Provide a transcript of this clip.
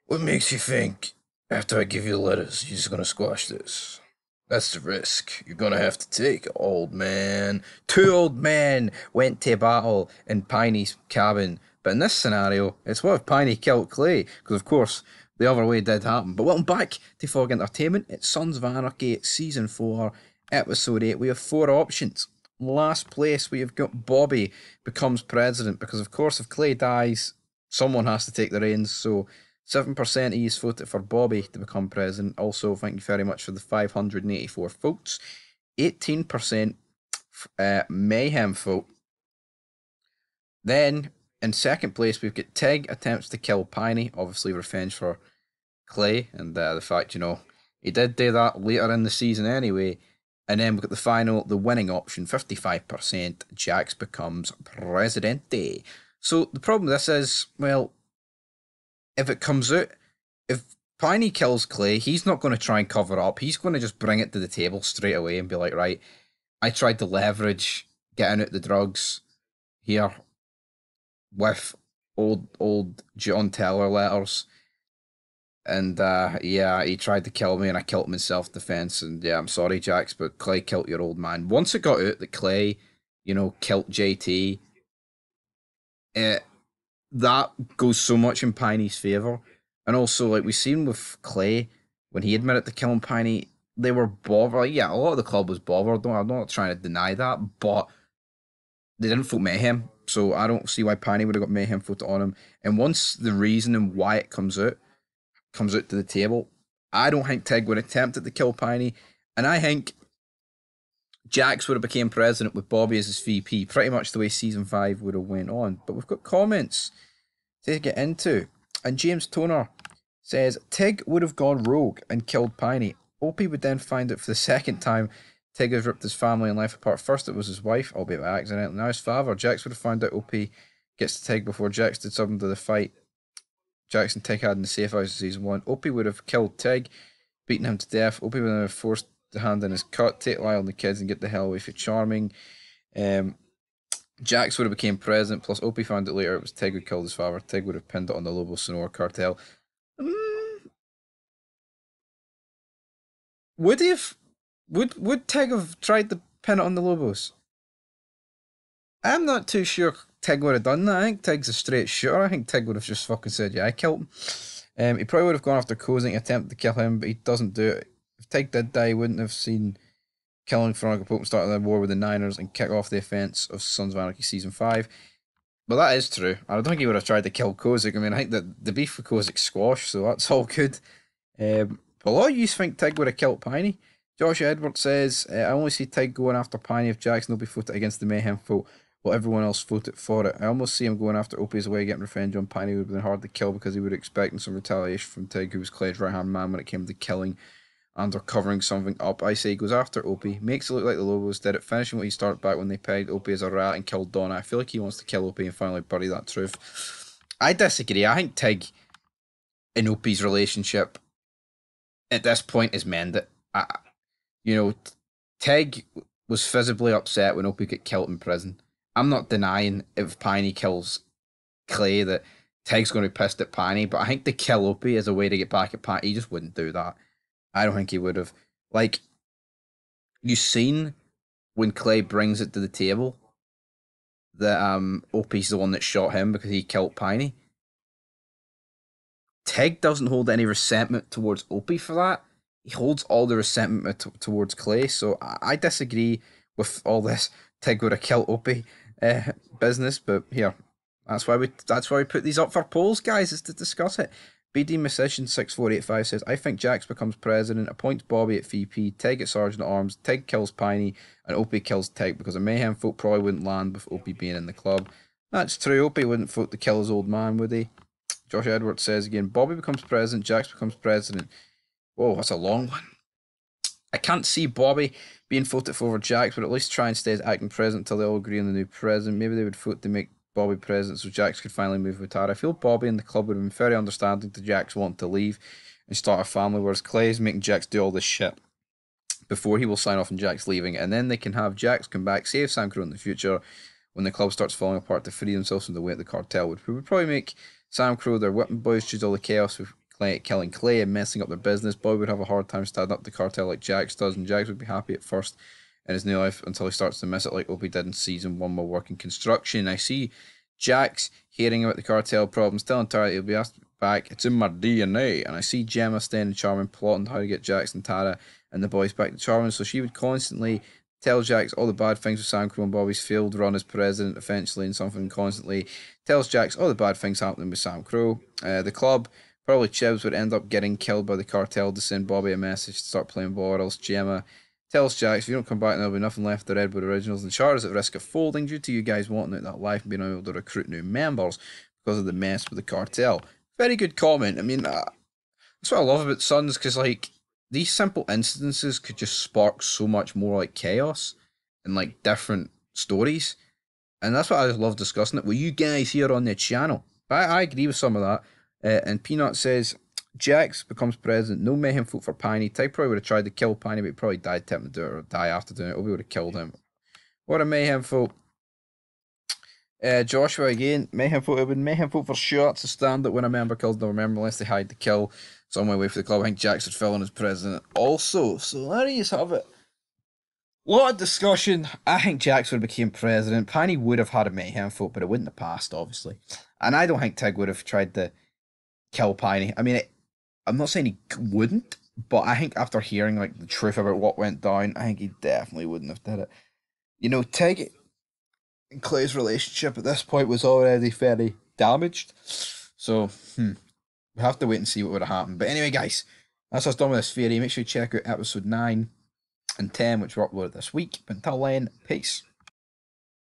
What makes you think, after I give you the letters, you're just gonna squash this? That's the risk you're gonna have to take, old man. Two old men went to battle in Piney's cabin, but in this scenario, it's what if Piney killed Clay? Because, of course, the other way did happen. But welcome back to Fog Entertainment. It's Sons of Anarchy, Season 4, Episode 8. We have four options. Last place, we have got Bobby becomes president, because, of course, if Clay dies, someone has to take the reins, so 7% of you voted for Bobby to become president. Also, thank you very much for the 584 votes. 18% Mayhem vote. Then, in second place, we've got Tig attempts to kill Piney. Obviously, revenge for Clay, and the fact, he did do that later in the season anyway. And then we've got the winning option, 55%. Jax becomes presidente. So the problem with this is, well, if it comes out, if Piney kills Clay, he's not going to try and cover up. He's going to just bring it to the table straight away and be like, right, I tried to leverage getting out the drugs here with old John Teller letters. And yeah, he tried to kill me and I killed him in self defense. And yeah, I'm sorry, Jax, but Clay killed your old man. Once it got out that Clay, killed JT, that goes so much in Piney's favour. And also, like we've seen with Clay, when he admitted to killing Piney, they were bothered. Like, yeah, a lot of the club was bothered. I'm not trying to deny that, but they didn't vote Mayhem. So I don't see why Piney would have got Mayhem voted on him. And once the reason and why it comes out to the table, I don't think Tig would have attempted to kill Piney. And I think Jax would have became president with Bobby as his VP, pretty much the way season 5 would have went on. But we've got comments to get into. And James Toner says, Tig would have gone rogue and killed Piney. Opie would then find out for the second time Tig has ripped his family and life apart. First it was his wife, albeit by accident. Now his father. Jax would have found out Opie gets to Tig before Jax did something to the fight Jax and Tig had in the safe house in season 1. Opie would have killed Tig, beaten him to death. Opie would have forced the hand in his cut, take Lyle and the kids and get the hell away for Charming. Jax would have became president, plus Opie found out later it was Tig who killed his father. Tig would have pinned it on the Lobo Sonora cartel. Would he have? Would Tig have tried to pin it on the Lobos? I'm not too sure Tig would have done that. I think Tig's a straight shooter. I think Tig would have just fucking said, yeah, I killed him. He probably would have gone after Kozing, attempt to kill him, but he doesn't do it. If Tig did die, he wouldn't have seen killing Veronica Pope and starting the war with the Niners and kick off the offense of Sons of Anarchy season 5. But that is true. I don't think he would have tried to kill Kozik. I mean, I think that the beef with Kozik squashed, so that's all good. But a lot of you think Tig would have killed Piney. Josh Edwards says, I only see Tig going after Piney if Jackson will be voted against the Mayhem vote, while everyone else voted for it. I almost see him going after Opie as a way getting revenge on Piney. Would have been hard to kill because he would have expected some retaliation from Tig, who was Clay's right hand man when it came to killing and or covering something up. I say he goes after Opie, makes it look like the Lobos did it, finishing what he started back when they pegged Opie as a rat and killed Donna. I feel like he wants to kill Opie and finally bury that truth. I disagree. I think Tig and Opie's relationship at this point is mended. Tig was visibly upset when Opie got killed in prison. I'm not denying if Piney kills Clay that Tig's going to be pissed at Piney, but I think to kill Opie as a way to get back at Piney, he just wouldn't do that. I don't think he would have. Like, you've seen when Clay brings it to the table that Opie's the one that shot him because he killed Piney. Tig doesn't hold any resentment towards Opie for that. He holds all the resentment towards Clay, so I disagree with all this Tig would have killed Opie business, but here, that's why we put these up for polls, guys, is to discuss it. BD Musician 6485 says, I think Jax becomes president, appoints Bobby at VP, Tig at Sergeant at Arms, Tig kills Piney, and Opie kills Tig because a Mayhem vote probably wouldn't land with Opie being in the club. That's true, Opie wouldn't vote to kill his old man, would he? Josh Edwards says again, Bobby becomes president, Jax becomes president. Whoa, that's a long one. I can't see Bobby being voted for over Jax, but at least try and stay as acting president until they all agree on the new president. Maybe they would vote to make Bobby president so Jax could finally move with Tara. I feel Bobby and the club would have been very understanding to Jax wanting to leave and start a family, whereas Clay is making Jax do all this shit before he will sign off on Jax leaving, and then they can have Jax come back, save Sam Crow in the future when the club starts falling apart to free themselves from the weight of the cartel. Would probably make Sam Crow their whipping boys, choose all the chaos with killing Clay and messing up their business. Bobby would have a hard time standing up to the cartel like Jax does, and Jax would be happy at first in his new life until he starts to miss it like Opie did in season 1 while working construction. I see Jax hearing about the cartel problems, telling Tara he'll be asked back. It's in my DNA. And I see Gemma staying in Charming, plotting how to get Jax and Tara and the boys back to Charming. So she would constantly tell Jax all the bad things with Sam Crow and Bobby's failed run as president eventually, and something constantly tells Jax all the bad things happening with Sam Crow. The club, probably Chibs, would end up getting killed by the cartel to send Bobby a message to start playing ball, or else Gemma tells Jax, if you don't come back, there'll be nothing left of the Redwood Originals, and Charter's at risk of folding due to you guys wanting out that life and being able to recruit new members because of the mess with the cartel. Very good comment. I mean, that's what I love about Sons, because, like, these simple incidences could just spark so much more, like, chaos and, like, different stories. And that's what I love discussing it with you guys here on the channel. I agree with some of that. And Peanut says, Jax becomes president. No mayhem vote for Piney. Tig probably would have tried to kill Piney, but he probably died attempting to do it, or die after doing it. Obi would have killed him. What a mayhem vote. Joshua again. Mayhem vote. It would mayhem vote for sure. It's a standard when a member kills another member unless they hide the kill. It's on my way for the club. I think Jax would fill in as president also. So there you have it. A lot of discussion. I think Jax would have became president. Piney would have had a mayhem vote, but it wouldn't have passed, obviously. And I don't think Tig would have tried to kill Piney. I mean, I'm not saying he wouldn't, but I think after hearing like the truth about what went down, I think he definitely wouldn't have did it. You know, Tig and Clay's relationship at this point was already fairly damaged, so we have to wait and see what would have happened. But anyway, guys, that's us done with this theory. Make sure you check out episode 9 and 10, which were uploaded this week. But until then, peace.